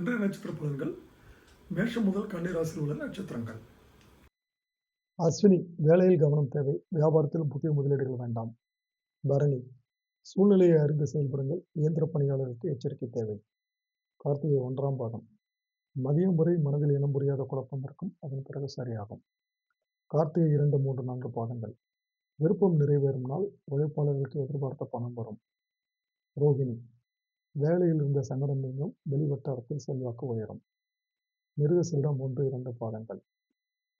இன்றைய நட்சத்திர பலன்கள். மேஷம் முதல் கன்னி ராசியில் உள்ள நட்சத்திரங்கள். அஸ்வினி, வேலையில் கவனம் தேவை. வியாபாரத்தில் புதிய முதலீடுகள் வேண்டாம். பரணி, சூழ்நிலையை அறிந்து செயல்படுங்கள். இயந்திர பணியாளருக்கு எச்சரிக்கை தேவை. கார்த்திகை 1ஆம் பாதம். மதியம் வரை மனதில் இனம் புரியாத குழப்பம் இருக்கும். அதன் பிறகு சரியாகும். கார்த்திகை 2, 3, 4 பாதங்கள். விருப்பம் நிறைவேறும் நாள். உழைப்பாளர்களுக்கு எதிர்பார்த்த பணம் வரும். ரோகிணி, வேலையில் இருந்த சங்கடம் நீங்கும். வெளிவட்டாரத்தில் செல்வாக்கு உயரும். மிருகசீரிடம் 1, 2 பாதங்கள்.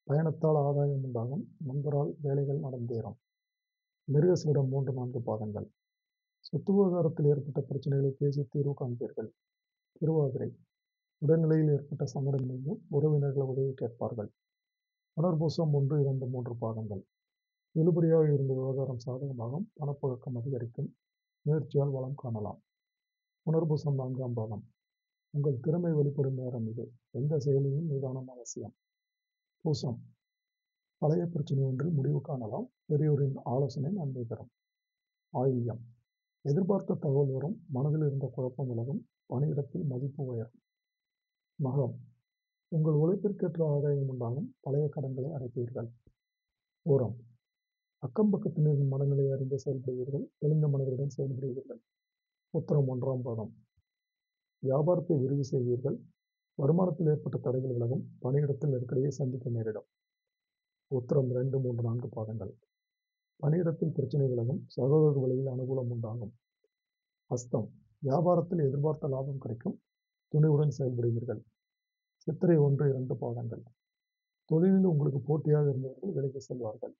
பயணத்தால் ஆதாயம் உண்டாகும். நண்பரால் வேலைகள் நடந்தேறும். மிருகசீரிடம் 3, 4 பாதங்கள். சொத்து விவகாரத்தில் ஏற்பட்ட பிரச்சனைகளை பேசி தீர்வு காண்பீர்கள். திருவாதிரை, உடல்நிலையில் ஏற்பட்ட சங்கடம் நீங்கும். உறவினர்கள் உதவி கேட்பார்கள். புனர்பூசம் 1, 2, 3 பாதங்கள். இழுபறியாக இருந்த விவகாரம் சாதகமாகும். பணப்புழக்கம் அதிகரிக்கும். முயற்சியால் வளம் காணலாம். புனர்பூசம் 4ஆம் பாதம். உங்கள் திறமை வெளிப்படும் நேரம் இது. எந்த செயலிலும் நிதானம் அவசியம். பூசம், பழைய பிரச்சனை ஒன்றில் முடிவு காணலாம். பெரியோரின் ஆலோசனை நன்மை தரும். ஆயில்யம், எதிர்பார்த்த தகவல் வரும். மனதில் இருந்த குழப்பம் விலகும். பணியிடத்தில் மதிப்பு உயரும். மகம், உங்கள் உழைப்பிற்கேற்ற ஆதாயம் உண்டாகும். பழைய கடன்களை அடைப்பீர்கள். பூரம், அக்கம் பக்கத்தினரின் மனநிலை அறிந்து செயல்படுவீர்கள். தெளிந்த மனதுடன் செயல்படுவீர்கள். உத்திரம் 1ஆம் பாதம். வியாபாரத்தை விரிவு செய்வீர்கள். வருமானத்தில் ஏற்பட்ட தடைகள் விலகும். பணியிடத்தில் நெருக்கடியை சந்திக்க நேரிடும். உத்திரம் 2, 3, 4 பாதங்கள். பணியிடத்தில் பிரச்சனை விலகும். சகோதரர் வழியில் அனுகூலம் உண்டாகும். ஹஸ்தம், வியாபாரத்தில் எதிர்பார்த்த லாபம் கிடைக்கும். துணிவுடன் செயல்படுவீர்கள். சித்திரை 1, 2 பாதங்கள். தொழிலில் உங்களுக்கு போட்டியாக இருந்தவர்கள் விலகி செல்வார்கள்.